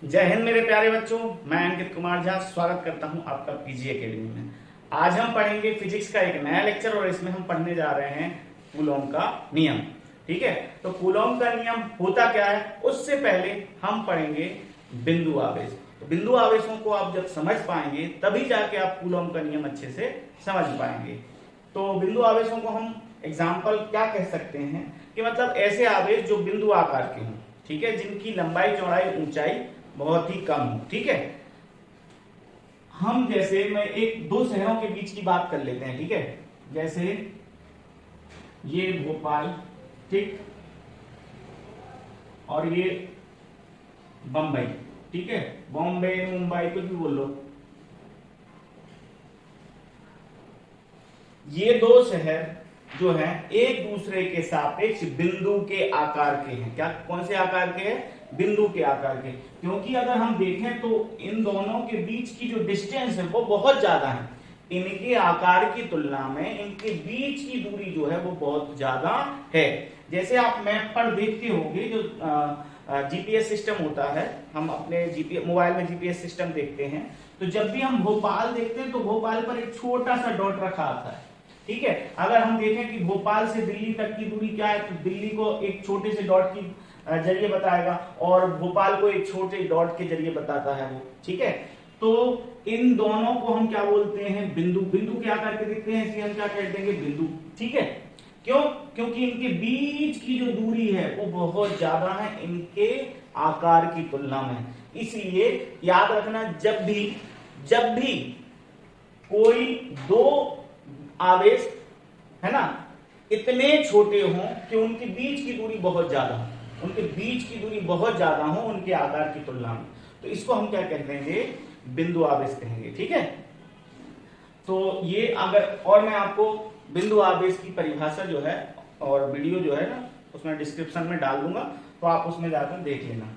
जय हिंद मेरे प्यारे बच्चों, मैं अंकित कुमार झा स्वागत करता हूं आपका पीजी एकेडमी में। आज हम पढ़ेंगे फिजिक्स का एक नया लेक्चर और इसमें हम पढ़ने जा रहे हैं कूलॉम का नियम। ठीक है, तो कूलॉम का नियम होता क्या है उससे पहले हम पढ़ेंगे बिंदु आवेश। तो बिंदु आवेशों को आप जब समझ पाएंगे तभी जाके आप कूलॉम का नियम अच्छे से समझ पाएंगे। तो बिंदु आवेशों को हम एग्जाम्पल क्या कह सकते हैं कि मतलब ऐसे आवेश जो बिंदु आकार के हों, ठीक है, जिनकी लंबाई चौड़ाई ऊंचाई बहुत ही कम हो। ठीक है, हम जैसे मैं एक दो शहरों के बीच की बात कर लेते हैं। ठीक है, जैसे ये भोपाल, ठीक, और ये बंबई। ठीक है, बॉम्बे मुंबई कुछ भी बोल लो। ये दो शहर जो हैं एक दूसरे के सापेक्ष बिंदु के आकार के हैं। क्या, कौन से आकार के हैं? बिंदु के आकार के। क्योंकि अगर हम देखें तो इन दोनों के बीच की जो डिस्टेंस है वो बहुत ज्यादा है। इनके आकार की तुलना में इनके बीच की दूरी जो है वो बहुत ज्यादा है। जैसे आप मैप पर देखते होंगे, जो जीपीएस सिस्टम होता है, हम अपने जीपीएस मोबाइल में जीपीएस सिस्टम देखते हैं, तो जब भी हम भोपाल देखते हैं तो भोपाल पर एक छोटा सा डॉट रखा आता है। ठीक है, अगर हम देखें कि भोपाल से दिल्ली तक की दूरी क्या है, तो दिल्ली को एक छोटे से डॉट की जरिए बताएगा और भोपाल को एक छोटे डॉट के जरिए बताता है वो। ठीक है, तो इन दोनों को हम क्या बोलते हैं? बिंदु। बिंदु क्या करके देखते हैं, इसलिए हम क्या कर देंगे? बिंदु। ठीक है, क्यों? क्योंकि इनके बीच की जो दूरी है वो बहुत ज्यादा है इनके आकार की तुलना में। इसलिए याद रखना, जब भी कोई दो आवेश है ना इतने छोटे हों कि उनके बीच की दूरी बहुत ज्यादा हो, उनके बीच की दूरी बहुत ज्यादा हो उनके आकार की तुलना में, तो इसको हम क्या कह देंगे? बिंदु आवेश कहेंगे। ठीक है, तो ये अगर, और मैं आपको बिंदु आवेश की परिभाषा जो है और वीडियो जो है ना उसमें डिस्क्रिप्शन में डाल दूंगा, तो आप उसमें जाकर देख लेना।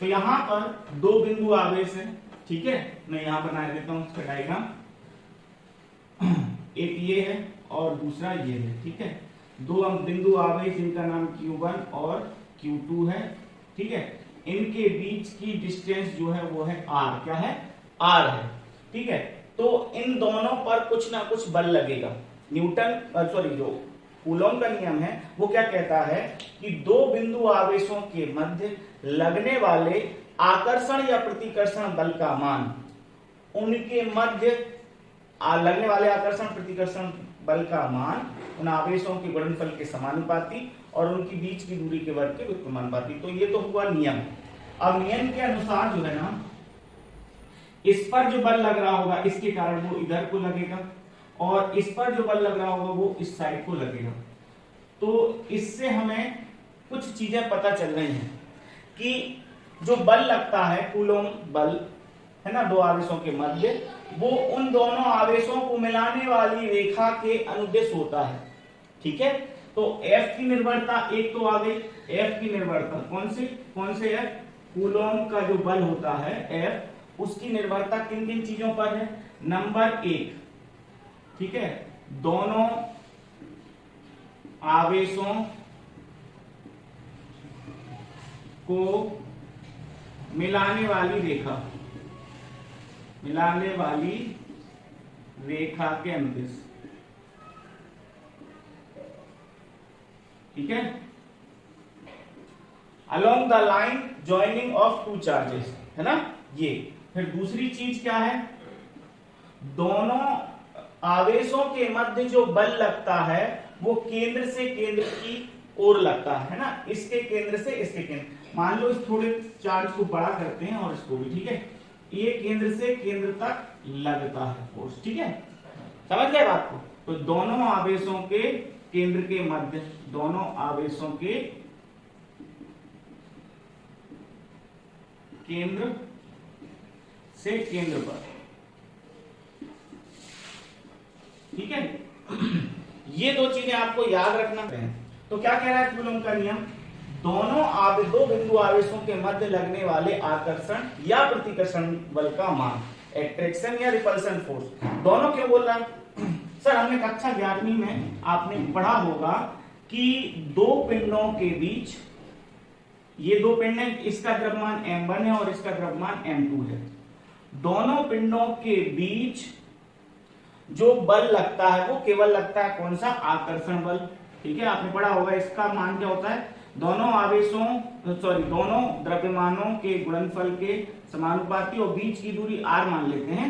तो यहां पर दो बिंदु आवेश है। ठीक है, मैं यहां बना देता हूं उसका डायग्राम। एक ये है और दूसरा ये है। ठीक है, दो बिंदु आवेश, इनका नाम Q1 और Q2 है। ठीक है, इनके बीच की डिस्टेंस जो है वो है R। क्या है? R है। ठीक है, तो इन दोनों पर कुछ ना कुछ बल लगेगा। जो कूलॉम का नियम है वो क्या कहता है कि दो बिंदु आवेशों के मध्य लगने वाले आकर्षण या प्रतिकर्षण बल का मान उनके मध्य लगने वाले आकर्षण प्रतिकर्षण बल का मान उन आवेशों के गुणनफल के समानुपाती और उनकी बीच की दूरी के वर्ग के व्युत्क्रमानुपाती। तो ये तो हुआ नियम। अब नियम के अनुसार जो है ना, इस पर जो बल लग रहा होगा इसके कारण वो इधर को लगेगा, और इस पर जो बल लग रहा होगा वो इस साइड को लगेगा। तो इससे हमें कुछ चीजें पता चल रही हैं कि जो बल लगता है, कूलॉम बल है ना, दो आवेशों के मध्य, वो उन दोनों आवेशों को मिलाने वाली रेखा के अनुदिश होता है। ठीक है, तो F की निर्भरता एक तो आ गई। F की निर्भरता कौन से है? कूलॉम का जो बल होता है F, उसकी निर्भरता किन किन चीजों पर है? नंबर एक, ठीक है, दोनों आवेशों को मिलाने वाली रेखा के अनुदिश। ठीक है, along the line joining of two charges, है ना ये। फिर दूसरी चीज क्या है? दोनों आवेशों के मध्य जो बल लगता है वो केंद्र से केंद्र की ओर लगता है ना, इसके केंद्र से इसके केंद्र। मान लो इस थोड़े चार्ज को बड़ा करते हैं और इसको भी। ठीक है, ये केंद्र से केंद्र तक लगता है फोर्स। ठीक है, समझ गए बात को? तो दोनों आवेशों के केंद्र के मध्य, दोनों आवेशों के केंद्र से केंद्र पर। ठीक है, ये दो चीजें आपको याद रखना है। तो क्या कह रहा है कूलॉम का नियम? दो बिंदु आवेशों के मध्य लगने वाले आकर्षण या प्रतिकर्षण बल का मान, एट्रैक्शन या रिपल्शन फोर्स। दोनों क्यों बोल रहा है? सर हमने कक्षा 11वीं में आपने पढ़ा होगा कि दो पिंडों के बीच ये दो पिंड हैं, इसका द्रव्यमान m1 है और इसका द्रव्यमान m2 है। दोनों पिंडों के बीच जो बल लगता है वो केवल लगता है कौन सा, आकर्षण बल। ठीक है, आपने पढ़ा होगा इसका मान क्या होता है, दोनों द्रव्यमानों के गुणनफल के समानुपाती और बीच की दूरी r मान लेते हैं,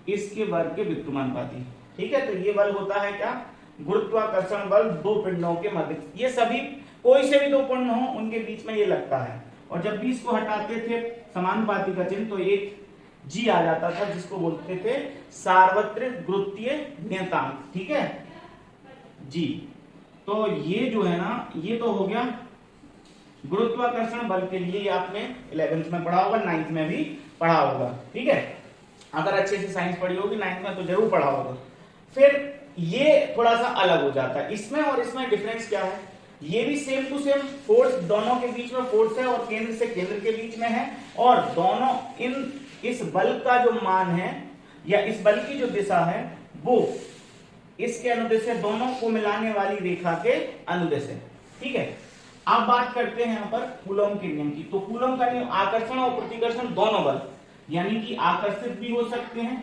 इसके वर्ग के व्युत्क्रमानुपाती। ठीक है, तो ये बल होता है क्या, गुरुत्वाकर्षण बल दो पिंडों के मध्य। ये सभी कोई से भी दो पिंड हो उनके बीच में ये लगता है, और जब भी इसको हटाते थे समानुपाती का चिन्ह तो एक जी आ जाता था जिसको बोलते थे सार्वत्रिक गुरुत्वीय नियतांक। ठीक है जी, तो ये जो है ना, ये तो हो गया गुरुत्वाकर्षण बल के लिए। आपने 11th में पढ़ा होगा, 9th में भी पढ़ा होगा। ठीक है, अगर अच्छे से साइंस पढ़ी होगी 9th में तो जरूर पढ़ा होगा। फिर ये थोड़ा सा अलग हो जाता है, इसमें और इसमें डिफरेंस क्या है, ये भी सेम टू सेम फोर्स, दोनों के बीच में फोर्स है और केंद्र से केंद्र के बीच में है, और दोनों इस बल का जो मान है या इस बल की जो दिशा है वो इसके अनुदिश है, दोनों को मिलाने वाली रेखा के अनुदिश है। ठीक है, अब बात करते हैं यहाँ पर कूलॉम के नियम की। तो कूलॉम का नियम, आकर्षण और प्रतिकर्षण दोनों बल, यानी कि आकर्षित भी हो सकते हैं,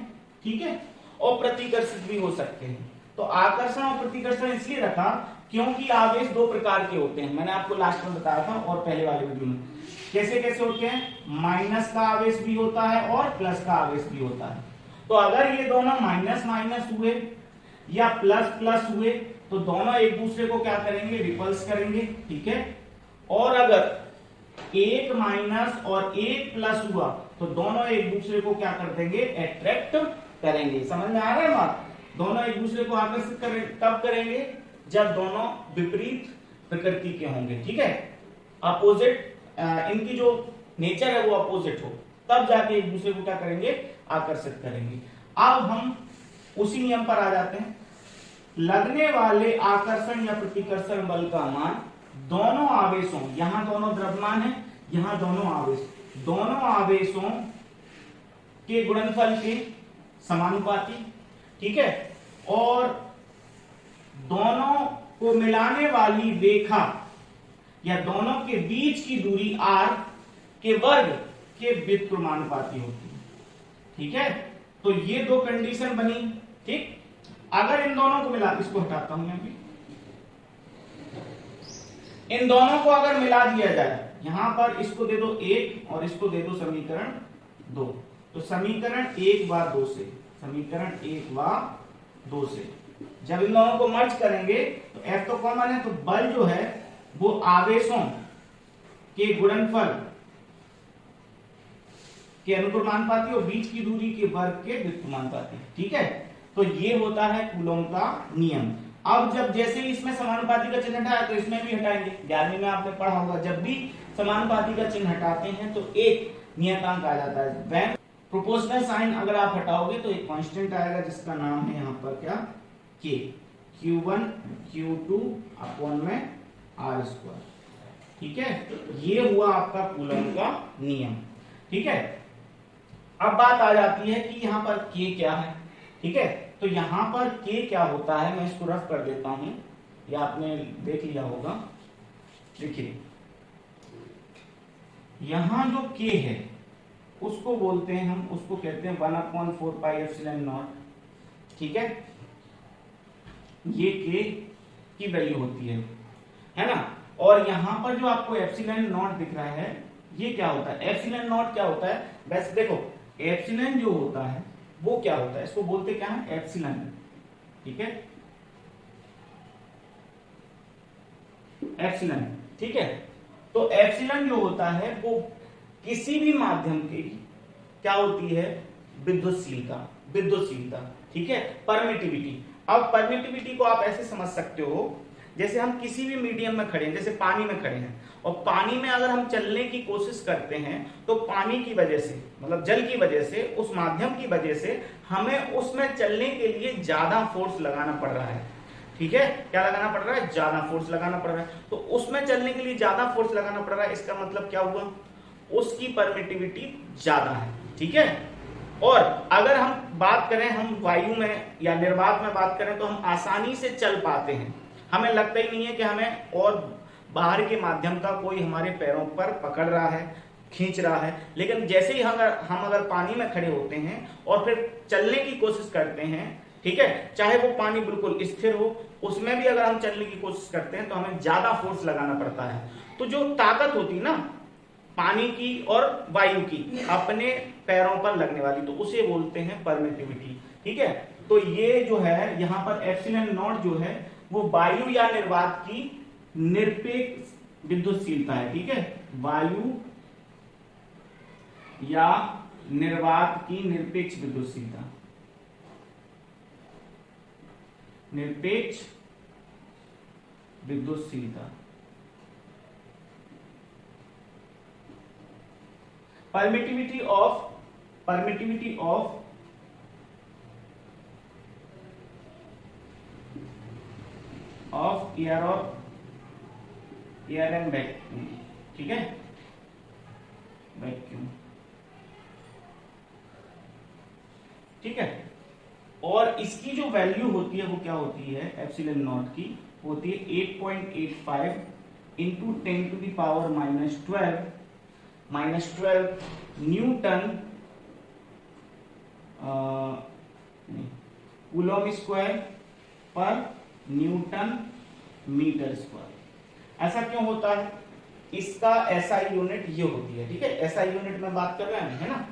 ठीक है, और प्रतिकर्षित भी हो सकते हैं। तो आकर्षण और प्रतिकर्षण इसलिए रखा क्योंकि आवेश दो प्रकार के होते हैं, मैंने आपको लास्ट में बताया था और पहले वाले वीडियो में। कैसे कैसे होते हैं, माइनस का आवेश भी होता है और प्लस का आवेश भी होता है। तो अगर ये दोनों माइनस माइनस हुए या प्लस प्लस हुए तो दोनों एक दूसरे को क्या करेंगे, रिपल्स करेंगे। ठीक है, और अगर एक माइनस और एक प्लस हुआ तो दोनों एक दूसरे को क्या कर देंगे, अट्रैक्ट करेंगे। समझ में आ रहा है बात, दोनों एक दूसरे को आकर्षित कब करेंगे, जब दोनों विपरीत प्रकृति के होंगे। ठीक है, अपोजिट, इनकी जो नेचर है वो अपोजिट हो, तब जाके एक दूसरे को क्या करेंगे, आकर्षित करेंगे। अब हम उसी नियम पर आ जाते हैं, लगने वाले आकर्षण या प्रतिकर्षण बल का मान दोनों आवेशों, यहां दोनों द्रव्यमान है, यहां दोनों आवेश, दोनों आवेशों के गुणनफल के समानुपाती। ठीक है, और दोनों को मिलाने वाली रेखा या दोनों के बीच की दूरी r के वर्ग के व्युत्क्रमानुपाती होती है। ठीक है, तो ये दो कंडीशन बनी। ठीक, अगर इन दोनों को मिला, इसको हटाता हूं मैं भी, इन दोनों को अगर मिला दिया जाए, यहां पर इसको दे दो 1 और इसको दे दो समीकरण 2, तो समीकरण 1/2 से, समीकरण 1/2 से जब इन दोनों को मर्ज करेंगे तो F तो कॉमन है, तो बल जो है वो आवेशों के गुणनफल के अनुक्रमानुपाती और बीच की दूरी के वर्ग के व्युत्क्रमानुपाती। ठीक है, तो ये होता है कूलॉम का नियम। अब जब जैसे ही इसमें समानुपाती का चिन्ह हटाया तो इसमें भी हटाएंगे। 11वीं में आपने पढ़ा होगा, जब भी समानुपाती का चिन्ह हटाते हैं तो एक नियतांक आ जाता है। व्हेन प्रोपोर्शनल साइन अगर आप हटाओगे तो एक कांस्टेंट आएगा जिसका नाम है यहाँ पर क्या, के, Q1 Q2 अपॉन में R²। ठीक है, ये हुआ आपका कूलॉम का नियम। ठीक है, अब बात आ जाती है कि यहाँ पर K क्या है। ठीक है, तो यहाँ पर K क्या होता है, मैं इसको रफ कर देता हूं, या आपने देख लिया होगा। देखिए यहां जो K है उसको बोलते हैं हम, उसको कहते हैं 1/4πε0। ठीक है, ये K की वैल्यू होती है ना। और यहां पर जो आपको एप्सिलॉन नॉट दिख रहा है, ये क्या होता है, एप्सिलॉन नॉट क्या होता है, बस देखो एप्सिलॉन जो होता है वो क्या होता है, इसको बोलते क्या है, एप्सिलॉन। ठीक है, एप्सिलॉन। ठीक है, तो एप्सिलॉन जो होता है वो किसी भी माध्यम की क्या होती है, विद्युतशीलता। ठीक है, परमिटिविटी। अब परमिटिविटी को आप ऐसे समझ सकते हो, जैसे हम किसी भी मीडियम में खड़े हैं, जैसे पानी में खड़े हैं, और पानी में अगर हम चलने की कोशिश करते हैं तो पानी की वजह से, मतलब जल की वजह से, उस माध्यम की वजह से हमें उसमें चलने के लिए ज्यादा फोर्स लगाना पड़ रहा है। ठीक है, क्या लगाना पड़ रहा है, ज्यादा फोर्स लगाना पड़ रहा है। तो उसमें चलने के लिए ज्यादा फोर्स लगाना पड़ रहा है, इसका मतलब क्या हुआ, उसकी परमिटिविटी ज्यादा है। ठीक है, और अगर हम बात करें, हम वायु में या निर्वात में बात करें तो हम आसानी से चल पाते हैं, हमें लगता ही नहीं है कि हमें और बाहर के माध्यम का कोई हमारे पैरों पर पकड़ रहा है, खींच रहा है। लेकिन जैसे ही हम अगर पानी में खड़े होते हैं और फिर चलने की कोशिश करते हैं, ठीक है, चाहे वो पानी बिल्कुल स्थिर हो, उसमें भी अगर हम चलने की कोशिश करते हैं तो हमें ज्यादा फोर्स लगाना पड़ता है। तो जो ताकत होती है ना पानी की और वायु की अपने पैरों पर लगने वाली, तो उसे बोलते हैं परमिटिविटी। ठीक है, तो ये जो है यहाँ पर एप्सिलॉन नॉट जो है वो वायु या निर्वात की निरपेक्ष विद्युतशीलता है। ठीक है, वायु या निर्वात की निरपेक्ष विद्युतशीलता, निरपेक्ष विद्युतशीलता। Permittivity of air and vacuum. ठीक है, वैक्यूम। ठीक है, और इसकी जो वैल्यू होती है वो क्या होती है, एप्सिलॉन नॉट की होती है 8.85 into 10 to the power -12 newton coulomb square पर न्यूटन मीटर स्क्वायर। ऐसा क्यों होता है, इसका एसआई यूनिट ये होती है। ठीक है, एसआई यूनिट में बात कर रहे हैं, है ना,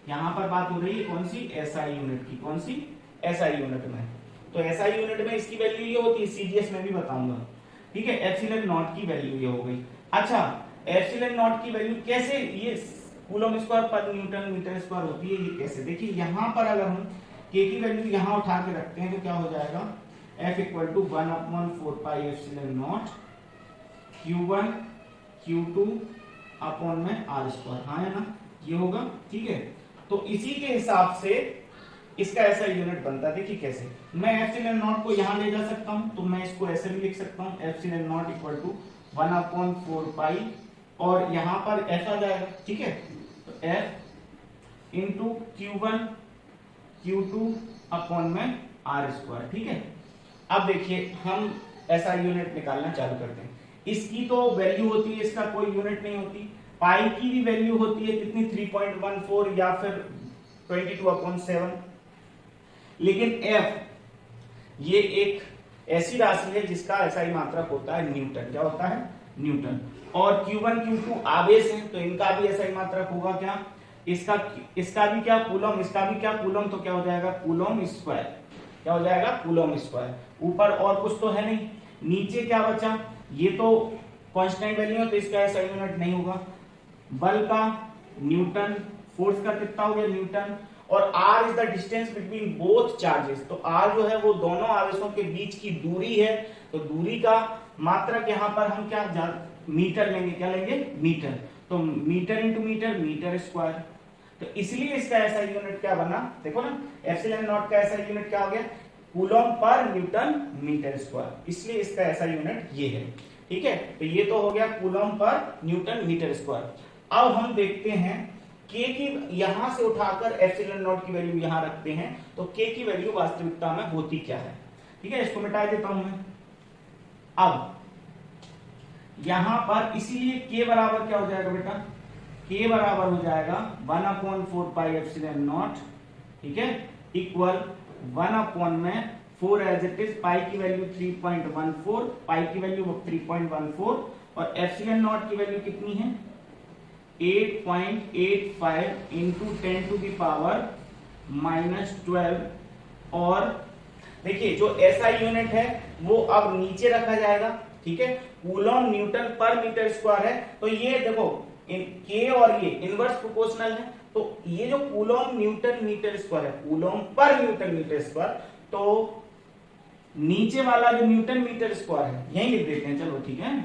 यहां पर बात हो रही है कौन सी, एसआई यूनिट की। कौन सी, एसआई यूनिट में। तो एसआई यूनिट में इसकी वैल्यू ये होती है, सीजीएस में भी बताऊंगा। ठीक है, एप्सिलॉन नॉट की वैल्यू ये हो गई। अच्छा, एप्सिलॉन नॉट की वैल्यू कैसे, ये कूलम स्क्वायर पर न्यूटन मीटर स्क्वायर होती है, ये कैसे, देखिए यहां पर अगर हम के की वैल्यू यहां उठा के रखते हैं तो क्या हो जाएगा, F equal to 1/4 pi epsilon not Q1 Q2 upon में R स्क्वायर। हाँ है ना, ये होगा। ठीक है, तो इसी के हिसाब से इसका ऐसा यूनिट बनता है। देखिए कैसे, मैं एप्सिलॉन नॉट को यहां ले जा सकता हूं, तो मैं इसको ऐसे भी लिख सकता हूं, एप्सिलॉन नॉट इक्वल टू 1/4 पाई, और यहां पर ऐसा आ जाएगा। ठीक है, तो F into Q1 Q2 upon में R स्क्वायर। ठीक है, अब देखिए हम ऐसा यूनिट निकालना चालू करते हैं। इसकी तो वैल्यू होती है, इसका कोई यूनिट नहीं होती। पाई की भी वैल्यू होती है कितनी, 3.14 या फिर 22/7। लेकिन F ये एक ऐसी राशि है जिसका ऐसा ही मात्रक होता है न्यूटन। क्या होता है, न्यूटन। और Q1 Q2 आवेश है, तो इनका भी ऐसा ही मात्रक होगा। क्या, इसका भी क्या कूलम, इसका भी क्या कूलम, तो क्या हो जाएगा, कूलम स्क्वायर। क्या हो जाएगा, कूलम स्क्वायर। ऊपर और कुछ तो है नहीं, नीचे क्या बचा, ये तो कांस्टेंट वैल्यू है, तो इसका ऐसा यूनिट नहीं होगा। बल का न्यूटन, फोर्स का कितना हो गया, न्यूटन, और r is the distance between both charges. तो r जो है वो दोनों आवेशों के बीच की दूरी है, तो दूरी का मात्रक यहाँ पर हम क्या मीटर लेंगे, क्या लेंगे, मीटर। तो metre into metre, metre square. तो इसलिए इसका ऐसा यूनिट क्या बना, देखो ना, एप्सिलॉन नॉट का ऐसा यूनिट क्या हो गया, कूलम पर न्यूटन मीटर स्क्वायर। इसलिए इसका ऐसा यूनिट ये है। ठीक है, तो ये तो हो गया कूलम पर न्यूटन मीटर स्क्वायर। अब हम देखते हैं के की, यहां से उठाकर एप्सिलॉन नॉट की वैल्यू यहां रखते हैं, तो के की वैल्यू वास्तविकता में होती क्या है। ठीक है, इसको मिटा देता हूं मैं। अब यहां पर इसीलिए के बराबर क्या हो जाएगा बेटा, के बराबर हो जाएगा 1/4 पाई एप्सिलॉन नॉट। ठीक है, इक्वल 1 में 4 एज इट इज, पाई की वैल्यू 3.14, पाई की वैल्यू 3.14, और एप्सिलॉन नॉट की वैल्यू कितनी है, 8.85 इंटू 10 टू द पावर -12। और देखिए जो एसआई यूनिट है वो अब नीचे रखा जाएगा। ठीक है, कूलम न्यूटन पर मीटर स्क्वायर है, तो ये देखो के और ये इनवर्स प्रोपोर्शनल है, तो ये जो कूलम न्यूटन मीटर स्क्वायर है, कूलम पर न्यूटन मीटर स्क्वायर, तो नीचे वाला जो न्यूटन मीटर स्क्वायर है यही लिख देते हैं। चलो ठीक है,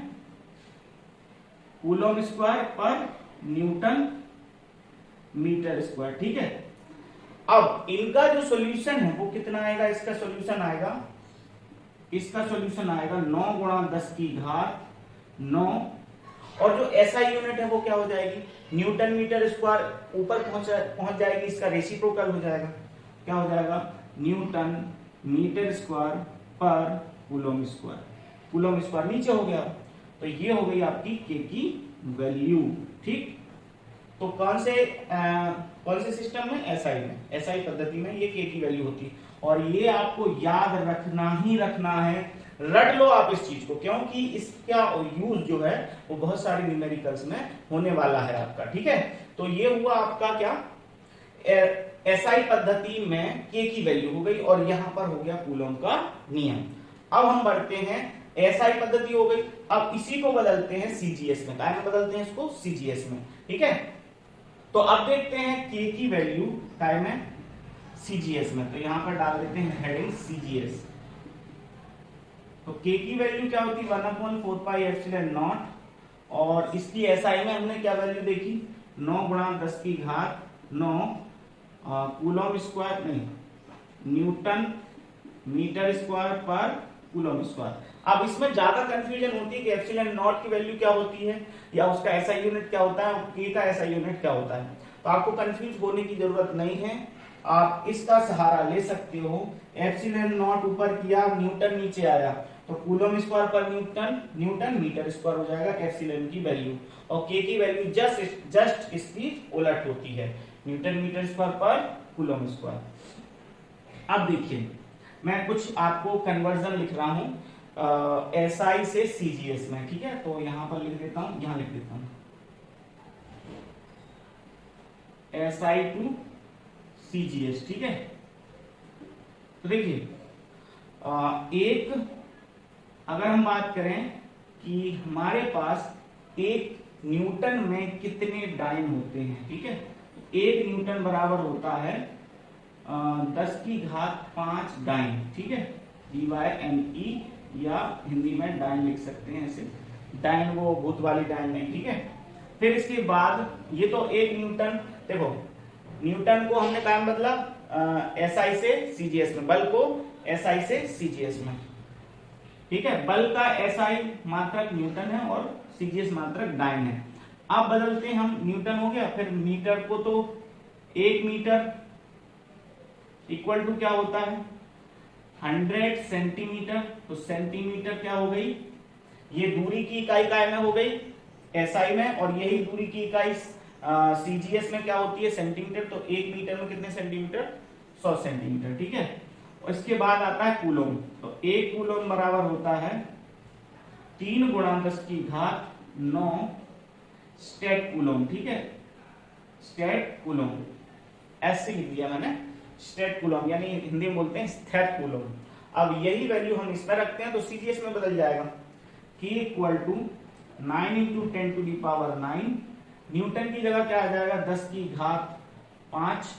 कूलम स्क्वायर पर न्यूटन मीटर स्क्वायर। ठीक है, अब इनका जो सॉल्यूशन है वो कितना आएगा, इसका सॉल्यूशन आएगा, इसका सॉल्यूशन आएगा 9 गुणा 10 की घात 9, और जो एसआई यूनिट है वो क्या हो जाएगी, न्यूटन मीटर स्क्वायर ऊपर पहुंच जाएगी, इसका रेसिप्रोकल हो जाएगा। क्या हो जाएगा, न्यूटन मीटर स्क्वायर पर कूलम स्क्वायर। कूलम स्क्वायर नीचे हो गया, तो ये हो गई आपकी के की वैल्यू। ठीक, तो कौन से सिस्टम में, एसआई में, एसआई पद्धति में ये के की वैल्यू होती है। और ये आपको याद रखना ही रखना है, रट लो आप इस चीज को, क्योंकि इसका यूज जो है वो बहुत सारे न्यूमेरिकल्स में होने वाला है आपका। ठीक है, तो ये हुआ आपका क्या, एसआई पद्धति में के की वैल्यू हो गई, और यहां पर हो गया कूलॉम का नियम। अब हम बढ़ते हैं, एसआई पद्धति हो गई, अब इसी को बदलते हैं सीजीएस में। क्या में बदलते हैं इसको, सीजीएस में। ठीक है, तो अब देखते हैं के की वैल्यू क्या में, सीजीएस में। तो यहां पर डाल देते हैं हेडिंग सीजीएस। तो के की वैल्यू क्या होती है, 1/4 पाई एप्सिलॉन नॉट, और इसकी एसआई में हमने क्या वैल्यू देखी, 9 गुणा 10 की घात 9 कूलॉम स्क्वायर, नहीं न्यूटन मीटर स्क्वायर पर कूलॉम स्क्वायर। अब इसमें ज्यादा कंफ्यूजन होती है कि एप्सिलॉन नॉट की वैल्यू क्या होती है, या उसका एसआई यूनिट क्या होता है, और के का एसआई यूनिट क्या होता है। तो आपको कंफ्यूज होने की जरूरत नहीं है, आप इसका सहारा ले सकते हो। एप्सिलॉन नॉट ऊपर किया, न्यूटन नीचे आया, तो कूलॉम स्क्वायर पर न्यूटन, न्यूटन मीटर स्क्वायर हो जाएगा एप्सिलॉन की वैल्यू, और के की वैल्यू जस्ट इसकी उलट होती है, न्यूटन मीटर स्क्वायर पर कूलॉम स्क्वायर। अब देखिए, मैं कुछ आपको कन्वर्जन लिख रहा हूं एसआई से सीजीएस में। ठीक है, तो यहां पर लिख देता हूं, यहां लिख देता हूं एसआई टू सीजीएस। ठीक है, तो देखिए एक, अगर हम बात करें कि हमारे पास एक न्यूटन में कितने डाइन होते हैं। ठीक है, एक न्यूटन बराबर होता है 10 की घात 5 डाइन। ठीक है, DYNE, या हिंदी में डाइन लिख सकते हैं ऐसे, डाइन वो भूत वाली डाइन नहीं। ठीक है, फिर इसके बाद ये तो एक न्यूटन, देखो न्यूटन को हमने क्या बदला, एसआई से सीजीएस में, बल को एसआई से सीजीएस में। ठीक है, बल का एसआई मात्रक न्यूटन है और सीजीएस मात्रक डाइन है। अब बदलते हैं हम, न्यूटन हो गया, फिर मीटर को, तो 1 मीटर इक्वल टू क्या होता है 100 सेंटीमीटर। तो सेंटीमीटर क्या हो गई, ये दूरी की इकाई काय में हो गई, एसआई में, और यही दूरी की इकाई सीजीएस में क्या होती है, सेंटीमीटर। तो 1 मीटर में कितने सेंटीमीटर, 100 सेंटीमीटर। ठीक है, और इसके बाद आता है कूलॉम। तो 1 कूलॉम बराबर होता है 3 गुणा 10 की घात 9 स्टेट कूलॉम। ठीक है, स्टेट कूलॉम ऐसे लिख दिया मैंने, स्टेट कूलॉम, यानी हिंदी में बोलते हैं स्थिर कूलॉम। अब यही वैल्यू हम इसमें रखते हैं तो सीजीएस में बदल जाएगा, K equal to 9 into 10 to the power 9, newton की जगह क्या आ जाएगा 10 की घात 5।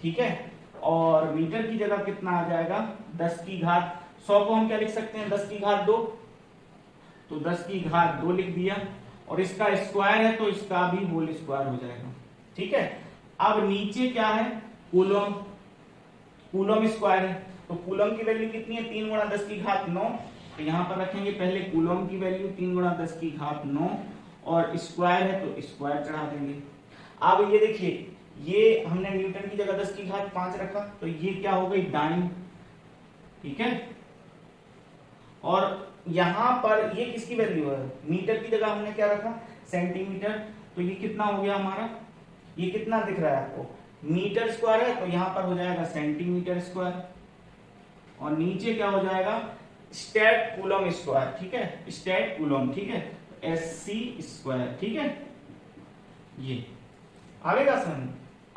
ठीक है, और मीटर की जगह कितना आ जाएगा 10 की घात 100 को हम क्या लिख सकते हैं 10 की घात 2, तो 10 की घात 2 लिख दिया, और इसका स्क्वायर है तो इसका भी होल स्क्वायर हो जाएगा। ठीक है, अब नीचे क्या है कूलॉम, कूलॉम स्क्वायर है, तो कूलॉम की वैल्यू कितनी है 3 गुणा 10 की घात 9। तो यहां पर रखेंगे पहले कूलॉम की वैल्यू 3 गुणा 10 की घात 9, और स्क्वायर है तो स्क्वायर चढ़ा देंगे। अब ये देखिए, ये हमने न्यूटन की जगह 10 की घात 5 रखा, तो ये क्या हो गई डाइन। ठीक है, और यहां पर ये किसकी वैल्यू है, मीटर की जगह हमने क्या रखा सेंटीमीटर। तो ये कितना हो गया हमारा, ये कितना दिख रहा है आपको, मीटर स्क्वायर है, तो यहां पर हो जाएगा सेंटीमीटर स्क्वायर, और नीचे क्या हो जाएगा स्टेट कूलॉम स्क्वायर। ठीक है, स्टेट कूलॉम। ठीक है, SC स्क्वायर। ठीक है, ये आएगा समझ।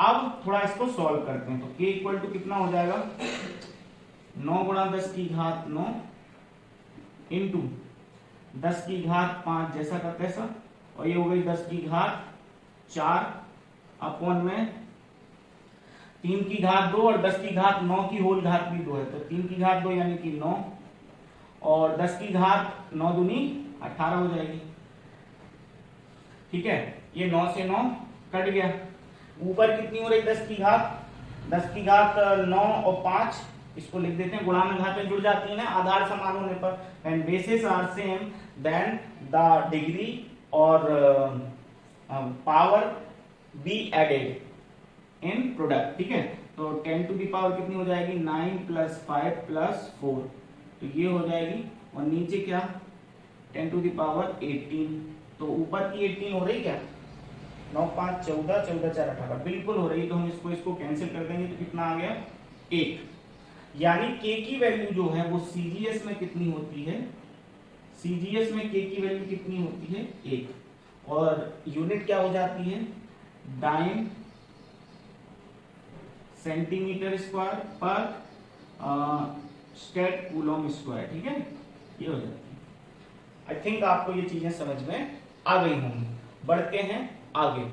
अब थोड़ा इसको सॉल्व करते हैं, तो K इक्वल टू कितना हो जाएगा 9 गुणा 10 की घात 9 इंटू 10 की घात 5 जैसा का तैसा, और ये हो गई 10 की घात 4 अपॉन में 3 की घात 2, और 10 की घात 9 की होल घात भी 2 है, तो 3 की घात 2 यानी कि 9, और 10 की घात 9 दूनी 18 हो जाएगी। ठीक है, ये 9 से 9 कट गया, ऊपर कितनी हो रही 10 की घात 9 और 5, इसको लिख देते हैं, गुणा में घातें जुड़ जाती है ना आधार समान होने पर। When basis are same then the degree और power be added in product. ठीक है, तो 10 टू दी पावर कितनी हो जाएगी 9 + 5 + 4, तो ये हो जाएगी, और नीचे क्या 10 टू द पावर 18, तो ऊपर की 18 हो रही क्या, 9 5 14, 14 4 18, बिल्कुल हो रही। तो हम इसको कैंसिल कर देंगे तो कितना आ गया, 1। यानी k की वैल्यू जो है वो CGS में कितनी होती है, CGS में k की वैल्यू कितनी होती है, 1। और यूनिट क्या हो जाती है, डाइन सेंटीमीटर स्क्वायर पर स्टेट कूलम स्क्वायर, ठीक है, ये हो जाती है। आई थिंक आपको ये चीजें समझ में आ गई होंगी। बढ़ते हैं आगे।